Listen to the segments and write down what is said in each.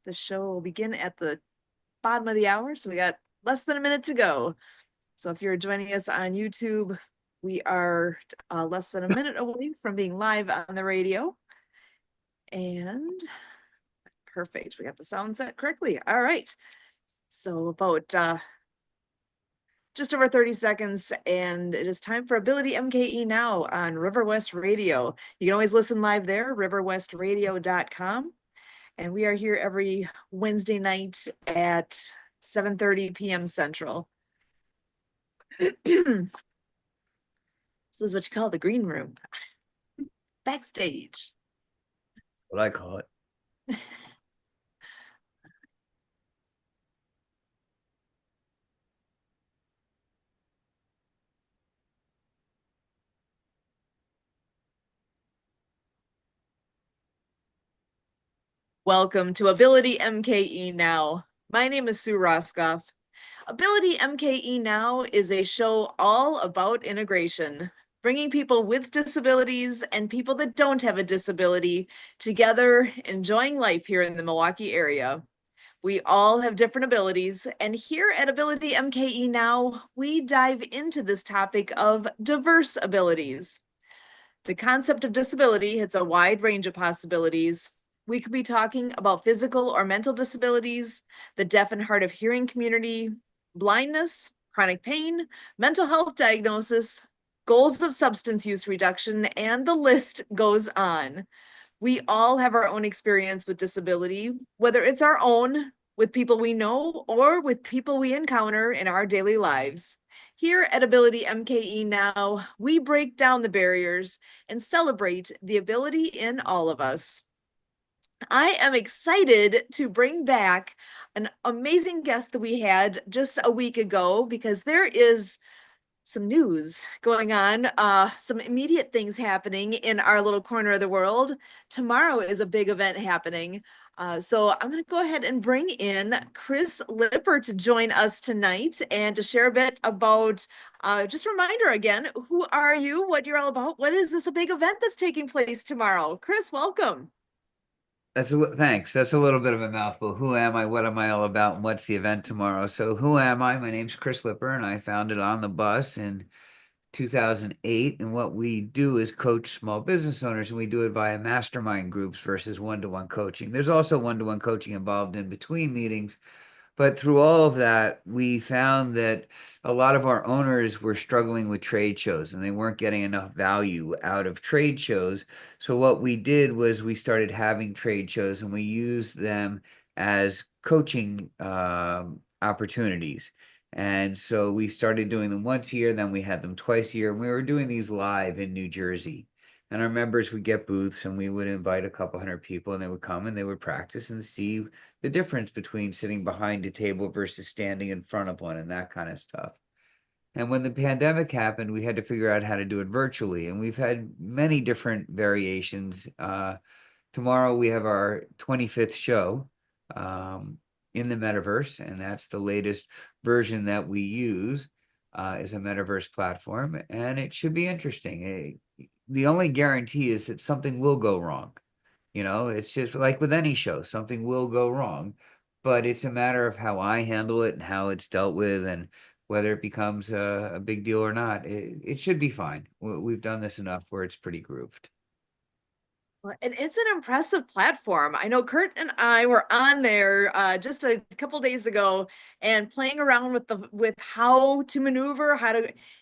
The show will begin at the bottom of the hour, so we got less than a minute to go. So if you're joining us on YouTube, we are less than a minute away from being live on the radio. And perfect, we got the sound set correctly. All right, so about just over 30 seconds, and it is time for Ability MKE Now on River West Radio. You can always listen live there, riverwestradio.com. And we are here every Wednesday night at 7:30 p.m. Central. This is what you call the green room. Backstage. What I call it. Welcome to Ability MKE Now. My name is Sue Roskoff. Ability MKE Now is a show all about integration, bringing people with disabilities and people that don't have a disability together, enjoying life here in the Milwaukee area. We all have different abilities, and here at Ability MKE Now, we dive into this topic of diverse abilities. The concept of disability hits a wide range of possibilities. We could be talking about physical or mental disabilities, the deaf and hard of hearing community, blindness, chronic pain, mental health diagnosis, goals of substance use reduction, and the list goes on. We all have our own experience with disability, whether it's our own, with people we know, or with people we encounter in our daily lives. Here at Ability MKE Now, we break down the barriers and celebrate the ability in all of us. I am excited to bring back an amazing guest that we had just a week ago because there is some news going on, some immediate things happening in our little corner of the world. Tomorrow is a big event happening. So I'm going to go ahead and bring in Chris Lipper to join us tonight and to share a bit about, just a reminder again, who are you, what you're all about, what is this a big event that's taking place tomorrow? Chris, welcome. Thanks. That's a little bit of a mouthful. Who am I? What am I all about? And what's the event tomorrow? So who am I? My name's Chris Lipper, and I founded On the Bus in 2008. And what we do is coach small business owners, and we do it via mastermind groups versus one-to-one coaching. There's also one-to-one coaching involved in between meetings. But through all of that, we found that a lot of our owners were struggling with trade shows and they weren't getting enough value out of trade shows. So what we did was we started having trade shows and we used them as coaching opportunities. And so we started doing them once a year, then we had them twice a year. And we were doing these live in New Jersey. And our members would get booths and we would invite a couple hundred people and they would come and they would practice and see the difference between sitting behind a table versus standing in front of one and that kind of stuff. And when the pandemic happened, we had to figure out how to do it virtually. And we've had many different variations. Tomorrow we have our 25th show in the metaverse, and that's the latest version that we use is a metaverse platform, and it should be interesting. The only guarantee is that something will go wrong. It's just like with any show, something will go wrong, but it's a matter of how I handle it and how it's dealt with and whether it becomes a big deal or not. It should be fine. We've done this enough where it's pretty grooved. And it's an impressive platform. I know Kurt and I were on there just a couple days ago and playing around with how to maneuver,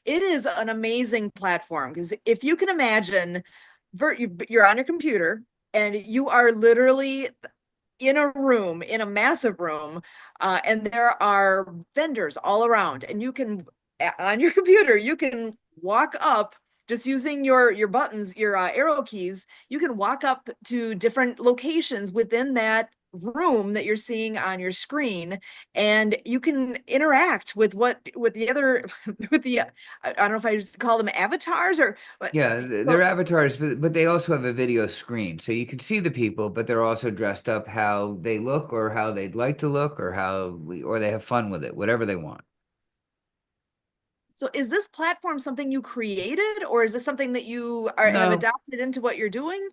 it is an amazing platform because if you can imagine, you're on your computer and you are literally in a room, in a massive room, and there are vendors all around, and you can on your computer you can walk up just using your buttons, your arrow keys. You can walk up to different locations within that room that you're seeing on your screen, and you can interact with the other with the I don't know if I call them avatars or Yeah, so, they're avatars, but they also have a video screen. So you can see the people, but they're also dressed up how they look or how they'd like to look or they have fun with it, whatever they want. so is this platform something you created, or is this something that you have No, adopted into what you're doing?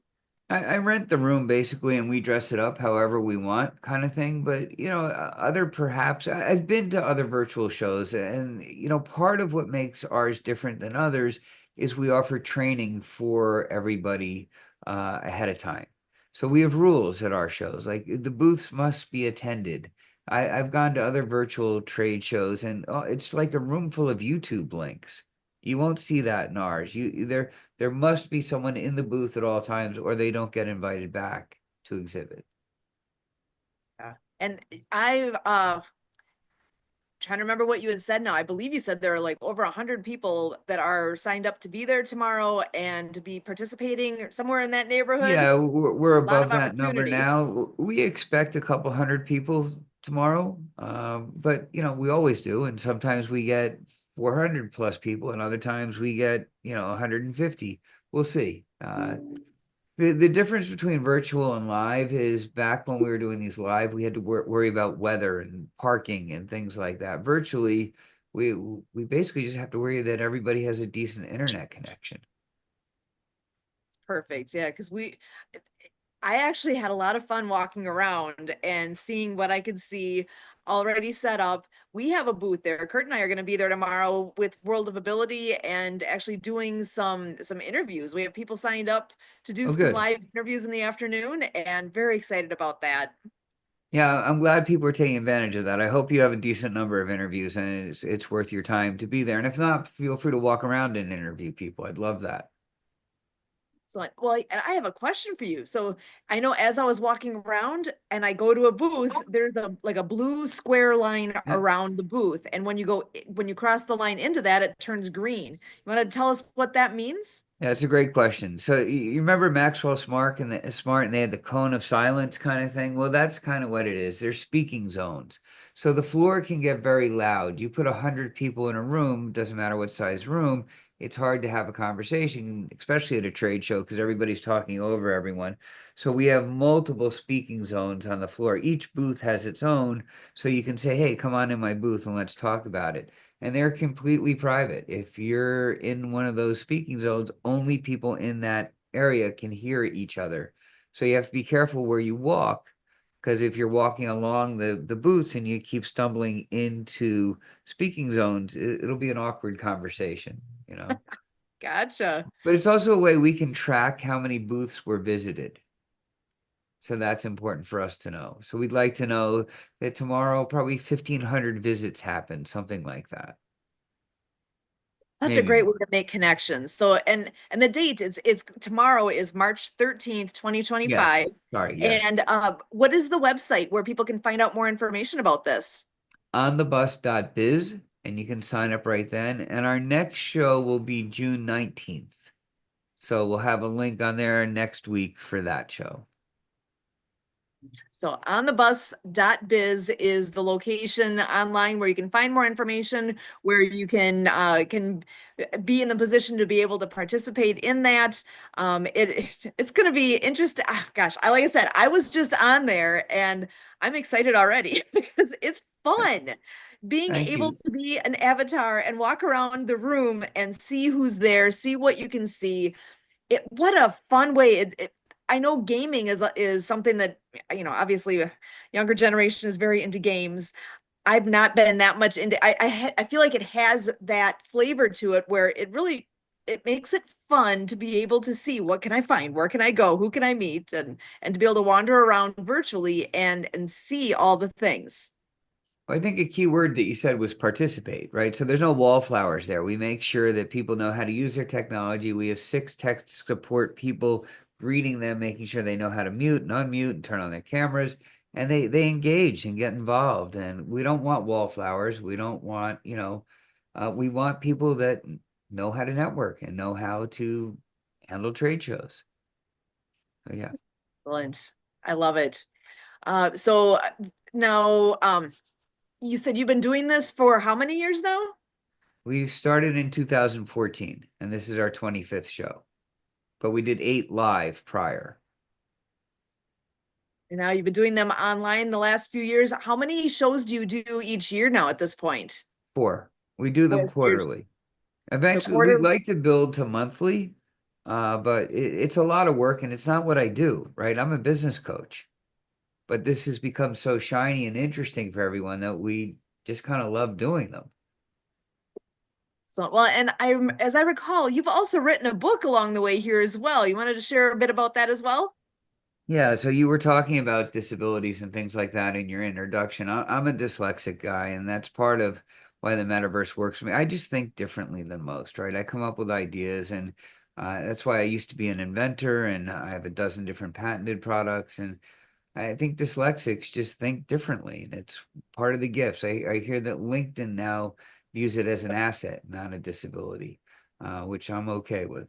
I rent the room basically, and we dress it up however we want, kind of thing. But other perhaps I've been to other virtual shows, and part of what makes ours different than others is we offer training for everybody ahead of time. So we have rules at our shows, like the booths must be attended. I've gone to other virtual trade shows, and it's like a room full of YouTube links. You won't see that in ours. There must be someone in the booth at all times, or they don't get invited back to exhibit. Yeah. And I trying to remember what you had said now. I believe you said there are like over 100 people that are signed up to be there tomorrow and to be participating somewhere in that neighborhood. Yeah, we're A lot of above that number opportunity. now. We expect a couple hundred people tomorrow, but we always do, and sometimes we get 400 plus people, and other times we get 150. We'll see. The difference between virtual and live is back when we were doing these live, we had to worry about weather and parking and things like that. Virtually, we basically just have to worry that everybody has a decent internet connection. It's perfect. Yeah, because I actually had a lot of fun walking around and seeing what I could see already set up. We have a booth there. Kurt and I are going to be there tomorrow with World of Ability and actually doing some interviews. We have people signed up to do Oh, some good. live interviews in the afternoon and very excited about that. Yeah, I'm glad people are taking advantage of that. I hope you have a decent number of interviews and it's worth your time to be there. And if not, feel free to walk around and interview people. I'd love that. Excellent. Well, and I have a question for you. So I know as I was walking around and I go to a booth, there's a like a blue square line Yeah. around the booth. And when you cross the line into that, it turns green. You want to tell us what that means? Yeah, it's a great question. So you remember Maxwell Smart and they had the cone of silence kind of thing? Well, that's kind of what it is. They're speaking zones. So the floor can get very loud. You put 100 people in a room, doesn't matter what size room, it's hard to have a conversation, especially at a trade show because everybody's talking over everyone. So we have multiple speaking zones on the floor. Each booth has its own, so you can say, "Hey, come on in my booth and let's talk about it." And they're completely private. If you're in one of those speaking zones, only people in that area can hear each other. So you have to be careful where you walk, because if you're walking along the booths and you keep stumbling into speaking zones, it'll be an awkward conversation. Gotcha. But it's also a way we can track how many booths were visited. So that's important for us to know. So we'd like to know that tomorrow probably 1,500 visits happened, something like that. Such a Maybe great way more. to make connections. So and the date is tomorrow is March 13th, Yes. 2025. Sorry. Yes. And what is the website where people can find out more information about this? Onthebus.biz, and you can sign up right then. And our next show will be June 19th. So we'll have a link on there next week for that show. So onthebus.biz is the location online where you can find more information, where you can be in the position to be able to participate in that. It's going to be interesting. Gosh, like I said, I was just on there and I'm excited already because it's fun being Thank able you. to be an avatar and walk around the room and see who's there, see what you can see. What a fun way. I know gaming is something that, obviously a younger generation is very into games. I've not been that much into. I feel like it has that flavor to it where it makes it fun to be able to see what can I find, where can I go, who can I meet, and to be able to wander around virtually and see all the things. Well, I think a key word that you said was participate, right? So there's no wallflowers there. We make sure that people know how to use their technology. We have 6 tech support people greeting them, making sure they know how to mute and unmute and turn on their cameras. And they engage and get involved. And we don't want wallflowers. We don't want, we want people that know how to network and know how to handle trade shows. So yeah. Excellent. I love it. So now, you said you've been doing this for how many years now? We started in 2014, and this is our 25th show. But we did 8 live prior. And now you've been doing them online the last few years. How many shows do you do each year now at this point? 4. We do them Four years. quarterly. So Eventually, we'd quarter. like to build to monthly, But it's a lot of work and it's not what I do, right? I'm a business coach, but this has become so shiny and interesting for everyone that we just kind of love doing them. So, well, and as I recall, you've also written a book along the way here as well. You wanted to share a bit about that as well? Yeah, so you were talking about disabilities and things like that in your introduction. I'm a dyslexic guy, and that's part of why the metaverse works for me. I just think differently than most, right? I come up with ideas, and that's why I used to be an inventor, and I have a dozen different patented products. And I think dyslexics just think differently, and it's part of the gifts. I hear that LinkedIn now views it as an asset, not a disability, which I'm okay with.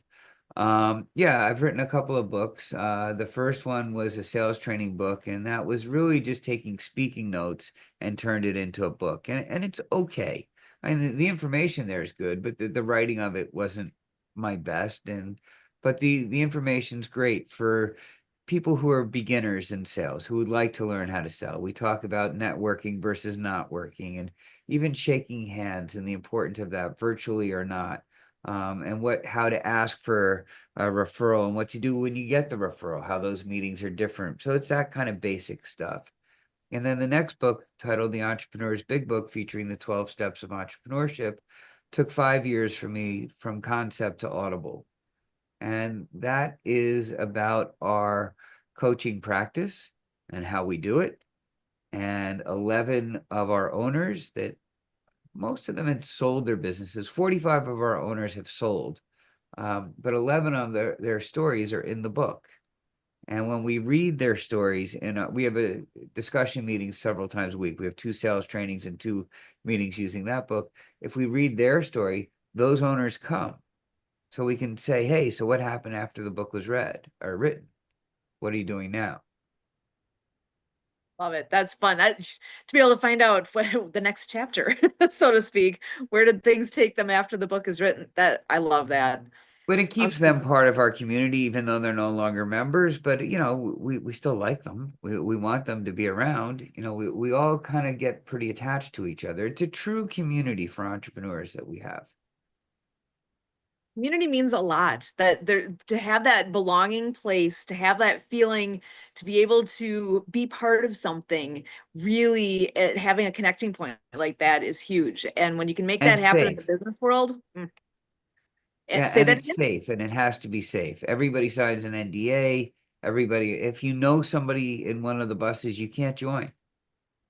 Yeah, I've written a couple of books. The first one was a sales training book, and that was really just taking speaking notes and turned it into a book. And it's okay. I mean, the information there is good, but the writing of it wasn't my best. But the information's great for people who are beginners in sales, who would like to learn how to sell. We talk about networking versus not working, and even shaking hands and the importance of that, virtually or not, and how to ask for a referral and what you do when you get the referral, how those meetings are different. So it's that kind of basic stuff. And then the next book, titled The Entrepreneur's Big Book, featuring the 12 steps of entrepreneurship, took 5 years for me from concept to Audible. And that is about our coaching practice and how we do it. And 11 of our owners, that most of them had sold their businesses. 45 of our owners have sold, but 11 of their stories are in the book. And when we read their stories, and we have a discussion meeting several times a week, we have 2 sales trainings and 2 meetings using that book. If we read their story, those owners come. So we can say, hey, so what happened after the book was read or written? What are you doing now? Love it. That's fun. To be able to find out what, the next chapter, so to speak. Where did things take them after the book is written? That I love that. But it Um, keeps them part of our community, even though they're no longer members. But we still like them. We want them to be around. We all kind of get pretty attached to each other. It's a true community for entrepreneurs that we have. Community means a lot. That there to have that belonging place, to have that feeling, to be able to be part of something, really having a connecting point like that is huge. And when you can make And that happen in the safe. business world, Yeah, say and that it's again. safe, and it has to be safe. Everybody signs an NDA. Everybody, if you know somebody in one of the buses, you can't join.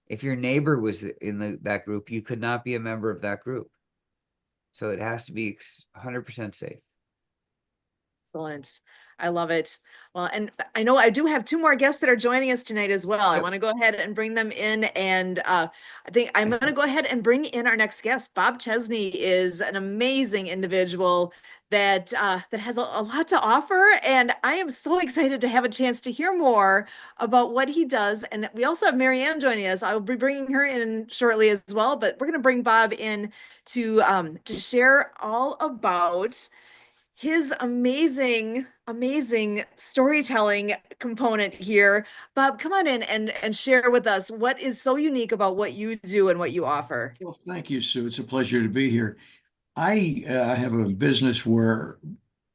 If your neighbor was in that group, you could not be a member of that group. So it has to be 100% safe. Excellent. I love it. Well, and I know I do have two more guests that are joining us tonight as well. I Yep. want to go ahead and bring them in. And I think I'm going to go ahead and bring in our next guest. Bob Chesney is an amazing individual that has a lot to offer. And I am so excited to have a chance to hear more about what he does. And we also have Marianne joining us. I will be bringing her in shortly as well. But we're going to bring Bob in to share all about his amazing storytelling component here. Bob, come on in and share with us what is so unique about what you do and what you offer. Well, thank you, Sue. It's a pleasure to be here. I have a business where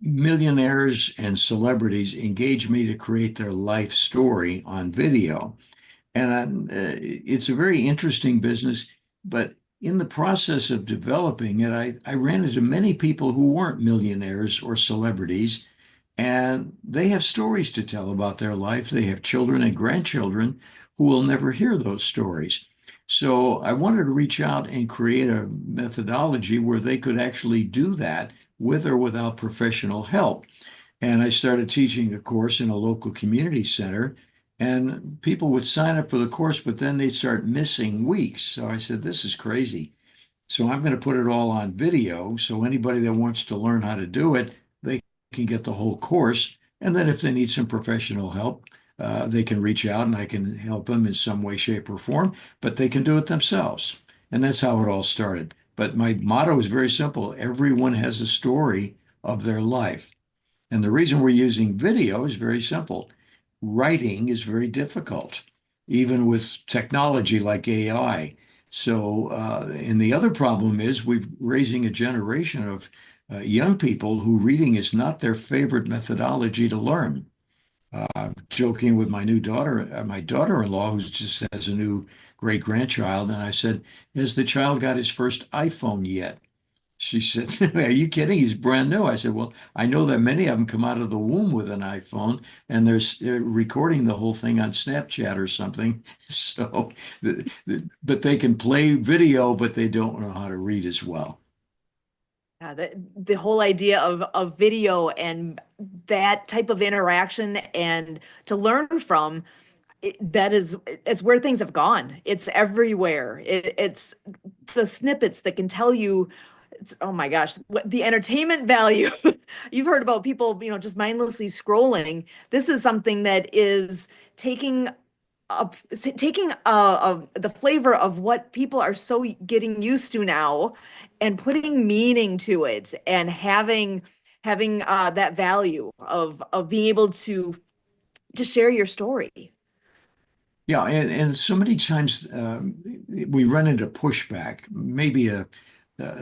millionaires and celebrities engage me to create their life story on video. And it's a very interesting business, but in the process of developing it, I ran into many people who weren't millionaires or celebrities, and they have stories to tell about their life. They have children and grandchildren who will never hear those stories. So I wanted to reach out and create a methodology where they could actually do that with or without professional help. And I started teaching a course in a local community center, and people would sign up for the course, but then they'd start missing weeks. So I said, this is crazy. So I'm going to put it all on video. So anybody that wants to learn how to do it, they can get the whole course. And then if they need some professional help, they can reach out and I can help them in some way, shape, or form, but they can do it themselves. And that's how it all started. But my motto is very simple. Everyone has a story of their life. And the reason we're using video is very simple. Writing is very difficult, even with technology like AI. So, and the other problem is we're raising a generation of young people who reading is not their favorite methodology to learn. Joking with my daughter-in-law, who just has a new great grandchild, and I said, "Has the child got his first iPhone yet?" She said, "Are you kidding? He's brand new." I said, "Well, I know that many of them come out of the womb with an iPhone, and they're recording the whole thing on Snapchat or something. So, but they can play video, but they don't know how to read as well." Yeah, the whole idea of video and that type of interaction and to learn from it's where things have gone. It's everywhere. It's the snippets that can tell you oh my gosh, the entertainment value. You've heard about people, just mindlessly scrolling. This is something that is taking the flavor of what people are so getting used to now and putting meaning to it and having that value of being able to share your story. Yeah, and so many times we run into pushback. Maybe a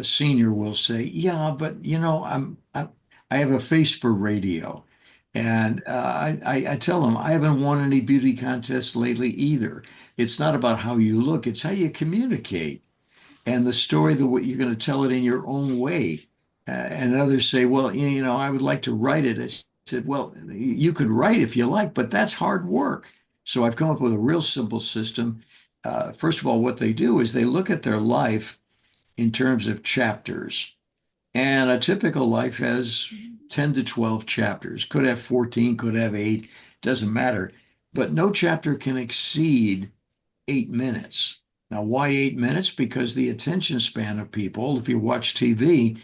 senior will say, "Yeah, but I have a face for radio," and I tell them I haven't won any beauty contests lately either. It's not about how you look; it's how you communicate and the story, the way you're going to tell it in your own way. And others say, "Well, I would like to write it." I said, "Well, you could write if you like, but that's hard work." So I've come up with a real simple system. First of all, what they do is they look at their life in terms of chapters. And a typical life has 10 to 12 chapters, could have 14, could have 8, doesn't matter. But no chapter can exceed 8 minutes. Now, why 8 minutes? Because the attention span of people, if you watch TV,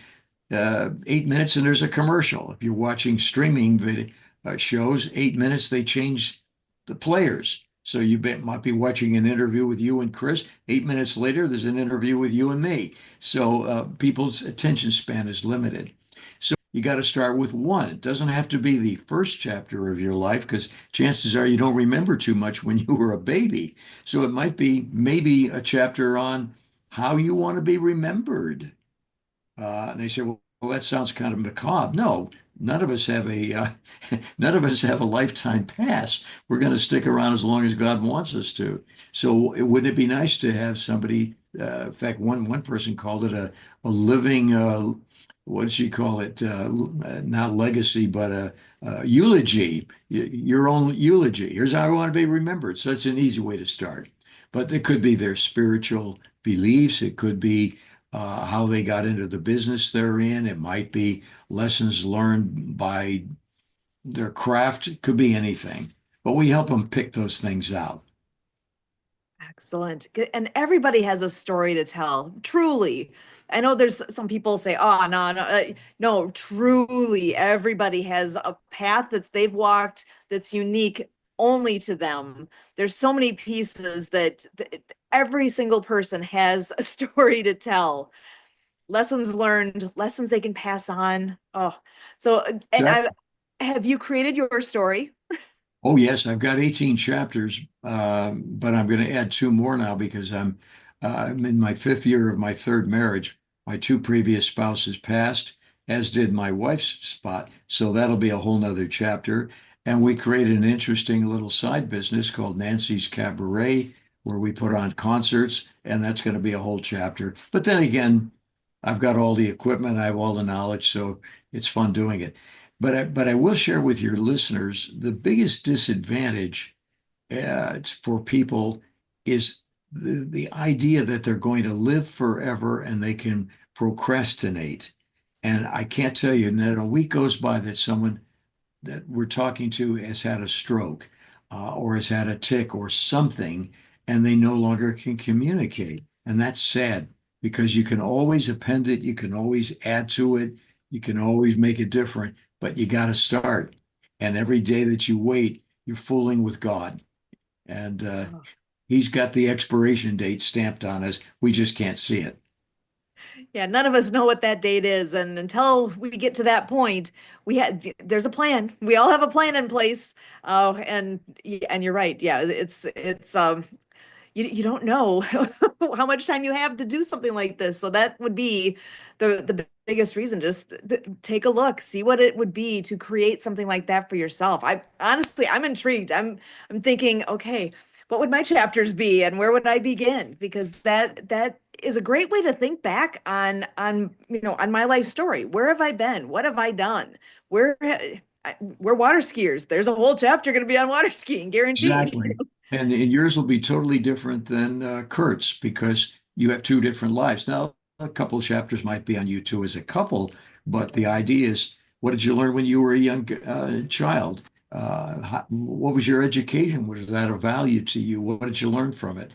8 minutes and there's a commercial. If you're watching streaming shows, 8 minutes, they change the players. So might be watching an interview with you and Chris. 8 minutes later, there's an interview with you and me. So people's attention span is limited. So you got to start with one. It doesn't have to be the first chapter of your life because chances are you don't remember too much when you were a baby. So it might be maybe a chapter on how you want to be remembered. And they say, well, that sounds kind of macabre. No, none of us have none of us have a lifetime pass. We're going to stick around as long as God wants us to. So wouldn't it be nice to have somebody? In fact, one person called it a living. What did she call it? Not legacy, but a eulogy. Your own eulogy. Here's how I want to be remembered. So it's an easy way to start. But it could be their spiritual beliefs. It could be how they got into the business they're in. It might be lessons learned by their craft. It could be anything, but we help them pick those things out. Excellent. And everybody has a story to tell, truly. I know there's some people say, oh, no, no, no, truly, everybody has a path that they've walked that's unique only to them. There's so many pieces that every single person has a story to tell, lessons learned, lessons they can pass on. Oh, so, and That, have you created your story? oh yes, I've got 18 chapters, but I'm going to add two more now because I'm in my fifth year of my third marriage. My two previous spouses passed, as did my wife's spot. So that'll be a whole nother chapter. And we created an interesting little side business called Nancy's Cabaret, where we put on concerts, and that's going to be a whole chapter. But then again, I've got all the equipment, I have all the knowledge, so it's fun doing it. But I will share with your listeners the biggest disadvantage for people is the idea that they're going to live forever and they can procrastinate. And I can't tell you, not a week goes by that someone that we're talking to has had a stroke or has had a tick or something, and they no longer can communicate. And that's sad because you can always append it, you can always add to it, you can always make it different, but you got to start. And every day that you wait, you're fooling with God. And He's got the expiration date stamped on us. We just can't see it. Yeah, none of us know what that date is, and until we get to that point, there's a plan. We all have a plan in place. And you're right. Yeah, it's you don't know how much time you have to do something like this. So that would be the biggest reason. Just take a look, see what it would be to create something like that for yourself. I honestly, I'm intrigued. I'm thinking, okay, what would my chapters be and where would I begin? Because that is a great way to think back on on my life story. Where have I been? What have I done? We're water skiers. There's a whole chapter going to be on water skiing, guaranteed. Exactly. And yours will be totally different than Kurt's because you have two different lives. Now, a couple chapters might be on you two as a couple, but the idea is, what did you learn when you were a young child? What was your education? Was that of value to you? What did you learn from it?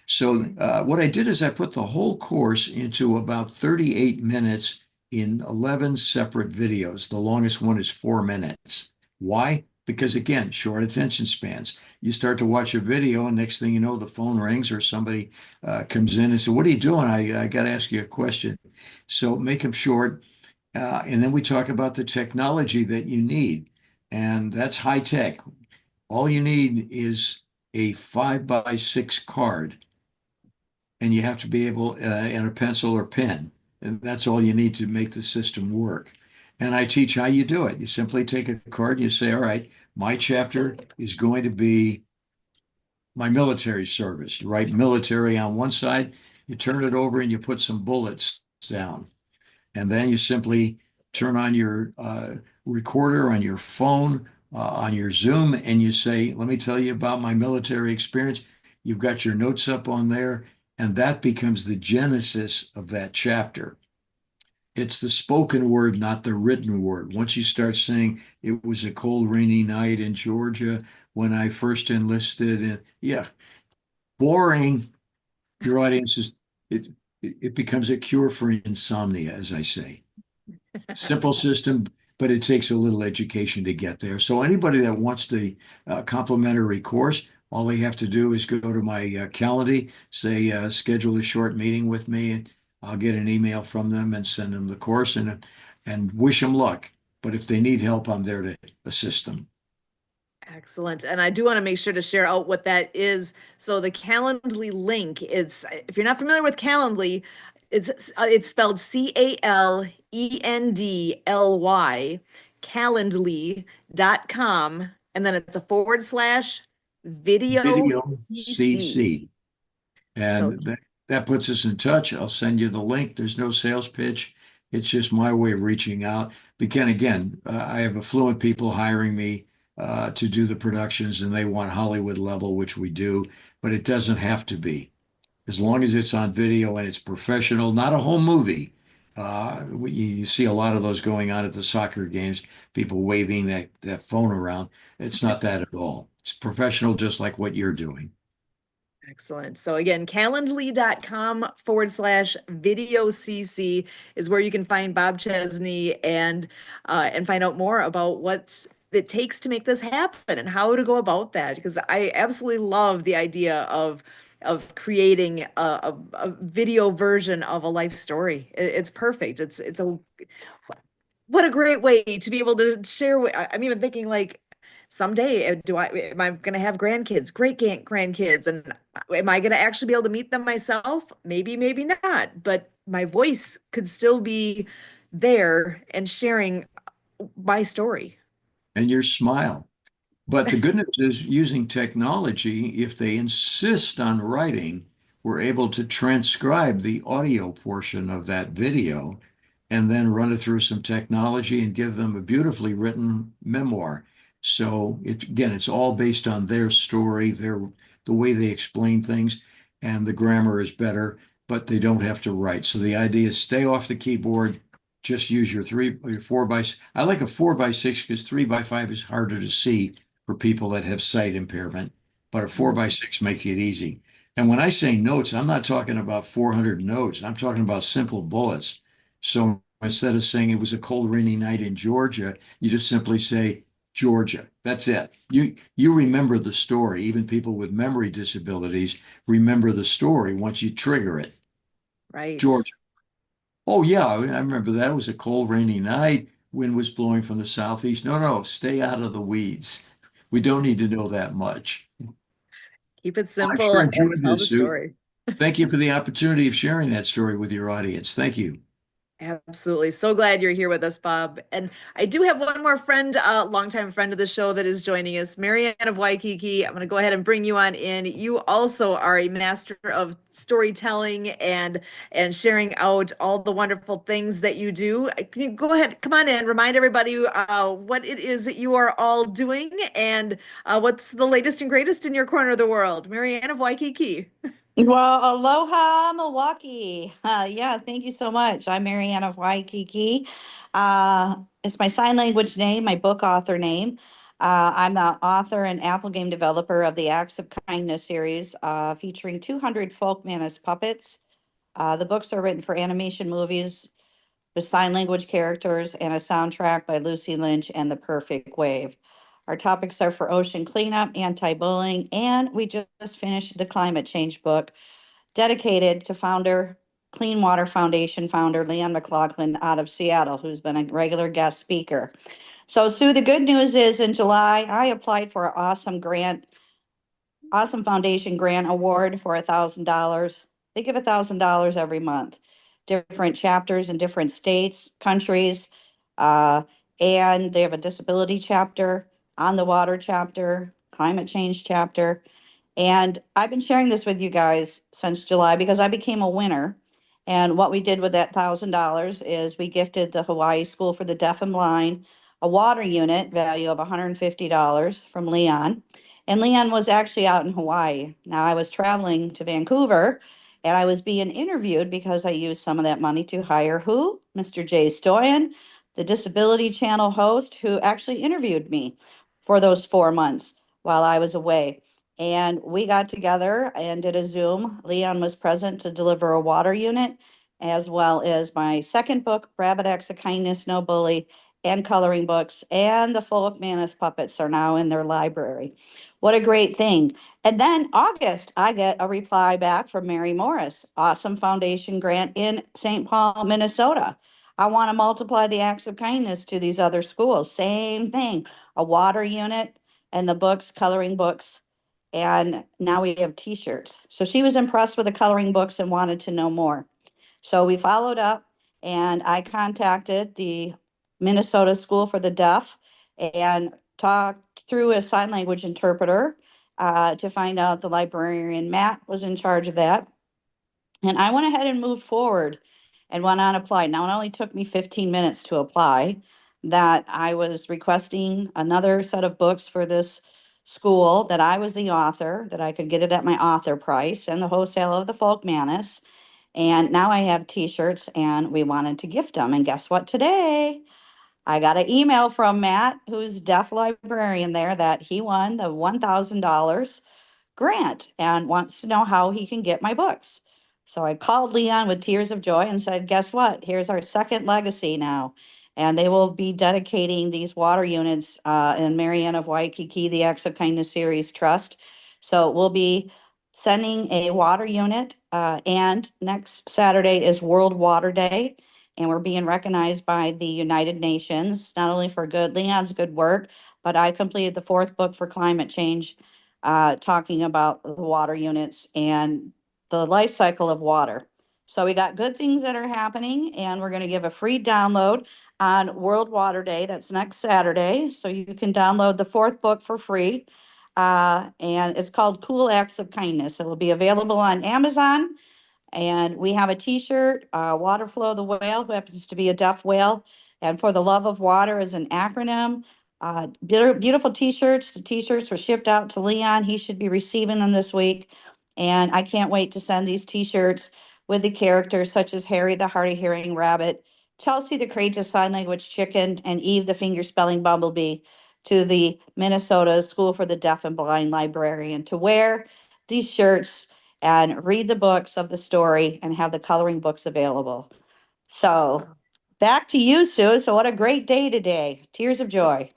So, what I did is I put the whole course into about 38 minutes in 11 separate videos. The longest one is 4 minutes. Why? Because again, short attention spans. You start to watch a video, and next thing you know, the phone rings or somebody comes in and says, "What are you doing? I got to ask you a question." So make them short. And then we talk about the technology that you need. And that's high tech. All you need is a 5x6 card, and you have to be able, and a pencil or pen. And that's all you need to make the system work. And I teach how you do it. You simply take a card and you say, all right, my chapter is going to be my military service. You write military on one side, you turn it over and you put some bullets down. And then you simply turn on your recorder on your phone, on your Zoom, and you say, let me tell you about my military experience. You've got your notes up on there, and that becomes the genesis of that chapter. It's the spoken word, not the written word. Once you start saying it was a cold, rainy night in Georgia when I first enlisted, and yeah, boring. Your audience is it. It becomes a cure for insomnia, as I say. Simple system, but it takes a little education to get there. So anybody that wants the complimentary course, all they have to do is go to my Calendly, say schedule a short meeting with me, and I'll get an email from them and send them the course and wish them luck. But if they need help, I'm there to assist them. Excellent. And I do want to make sure to share out what that is. So the Calendly link, it's if you're not familiar with Calendly, it's spelled Calendly, calendly.com, and then it's a / video Video CC. CC. So And that puts us in touch. I'll send you the link. There's no sales pitch. It's just my way of reaching out. Again, I have affluent people hiring me to do the productions, and they want Hollywood level, which we do, but it doesn't have to be. As long as it's on video and it's professional, not a whole movie. You see a lot of those going on at the soccer games, people waving that phone around. It's not that at all. It's professional, just like what you're doing. excellent. So again, calendly.com / video CC is where you can find Bob Chesney and find out more about what it takes to make this happen and how to go about that. Because I absolutely love the idea of creating a video version of a life story. It's perfect. It's a what a great way to be able to share. I'm even thinking like someday, am I going to have grandkids, great grandkids, and am I going to actually be able to meet them myself? Maybe, maybe not, but my voice could still be there and sharing my story. And your smile. But the good news is using technology, if they insist on writing, we're able to transcribe the audio portion of that video and then run it through some technology and give them a beautifully written memoir. So again, it's all based on their story, the way they explain things, and the grammar is better, but they don't have to write. So the idea is stay off the keyboard, just use your 4 by. I like a 4 by 6 because 3 by 5 is harder to see for people that have sight impairment, but a 4 by 6 makes it easy. And when I say notes, I'm not talking about 400 notes. I'm talking about simple bullets. So instead of saying it was a cold, rainy night in Georgia, you just simply say Georgia. That's it. You remember the story. Even people with memory disabilities remember the story once you trigger it. Right. Georgia. Oh yeah, I remember that. It was a cold, rainy night. Wind was blowing from the southeast. No, stay out of the weeds. We don't need to know that much. Keep it Well, I simple sure and enjoyed tell the this, Sue. story. Thank you for the opportunity of sharing that story with your audience. Thank you. Absolutely. So glad you're here with us, Bob. And I do have one more friend, longtime friend of the show that is joining us, Marianne of Waikiki. I'm going to go ahead and bring you on in. You also are a master of storytelling and sharing out all the wonderful things that you do. Can you go ahead, come on in, remind everybody what it is that you are all doing and what's the latest and greatest in your corner of the world. Marianne of Waikiki. Well, aloha, Milwaukee. Yeah, thank you so much. I'm Marianne of Waikiki. It's my sign language name, my book author name. I'm the author and Apple game developer of the Acts of Kindness series, featuring 200 folk manus puppets. The books are written for animation movies with sign language characters and a soundtrack by Lucy Lynch and The Perfect Wave. Our topics are for ocean cleanup, anti-bullying, and we just finished the climate change book dedicated to founder, Clean Water Foundation founder Leon McLaughlin out of Seattle, who's been a regular guest speaker. So, Sue, the good news is in July, I applied for an awesome foundation grant award for $1,000. They give $1,000 every month, different chapters in different states, countries, uh, and they have a disability chapter, on the water chapter, climate change chapter. And I've been sharing this with you guys since July because I became a winner. And what we did with that $1,000 is we gifted the Hawaii School for the Deaf and Blind a water unit value of $150 from Leon. And Leon was actually out in Hawaii. Now I was traveling to Vancouver and I was being interviewed because I used some of that money to hire who? Mr. Jay Stoyan, the Disability Channel host who actually interviewed me for those 4 months while I was away. And we got together and did a Zoom. Leon was present to deliver a water unit, as well as my second book, Rabbit Acts of Kindness, No Bully, and coloring books. And the Folk Manus puppets are now in their library. What a great thing. And then August, I get a reply back from Mary Morris, awesome foundation grant in St. Paul, Minnesota. I want to multiply the acts of kindness to these other schools. Same thing, a water unit and the books, coloring books, and now we have t-shirts. So she was impressed with the coloring books and wanted to know more. So we followed up and I contacted the Minnesota School for the Deaf and talked through a sign language interpreter to find out the librarian Matt was in charge of that. And I went ahead and moved forward and went on apply. Now, it only took me 15 minutes to apply, that I was requesting another set of books for this school, that I was the author, that I could get it at my author price and the wholesale of the Folk Manus. And now I have t-shirts and we wanted to gift them. And guess what today? I got an email from Matt, who's deaf librarian there, that he won the $1,000 grant and wants to know how he can get my books. So I called Leon with tears of joy and said, guess what? Here's our second legacy now. And they will be dedicating these water units in Marianne of Waikiki, the Acts of Kindness Series Trust. So we'll be sending a water unit. And next Saturday is World Water Day. And we're being recognized by the United Nations, not only for Leon's good work, but I completed the fourth book for climate change, talking about the water units and the life cycle of water. So we got good things that are happening, and we're going to give a free download on World Water Day. That's next Saturday. So you can download the fourth book for free. And it's called Cool Acts of Kindness. It will be available on Amazon. And we have a t-shirt, Waterflow the Whale, who happens to be a deaf whale. And For the Love of Water is an acronym. Beautiful t-shirts. The t-shirts were shipped out to Leon. He should be receiving them this week. And I can't wait to send these t-shirts with the characters such as Harry the Hard of Hearing Rabbit, Chelsea the Courageous Sign Language Chicken, and Eve the Finger Spelling Bumblebee to the Minnesota School for the Deaf and Blind librarian to wear these shirts and read the books of the story and have the coloring books available. So back to you, Sue. So what a great day today. Tears of joy.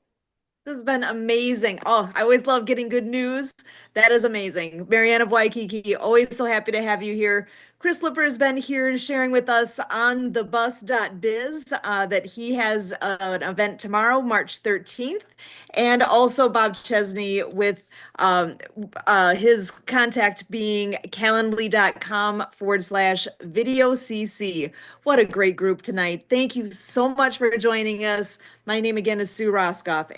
This has been amazing. Oh, I always love getting good news. That is amazing. Marianne of Waikiki, always so happy to have you here. Chris Lipper has been here sharing with us on thebus.biz that he has an event tomorrow, March 13th. And also Bob Chesney with his contact being calendly.com/video CC. What a great group tonight. Thank you so much for joining us. My name again is Sue Roskoff.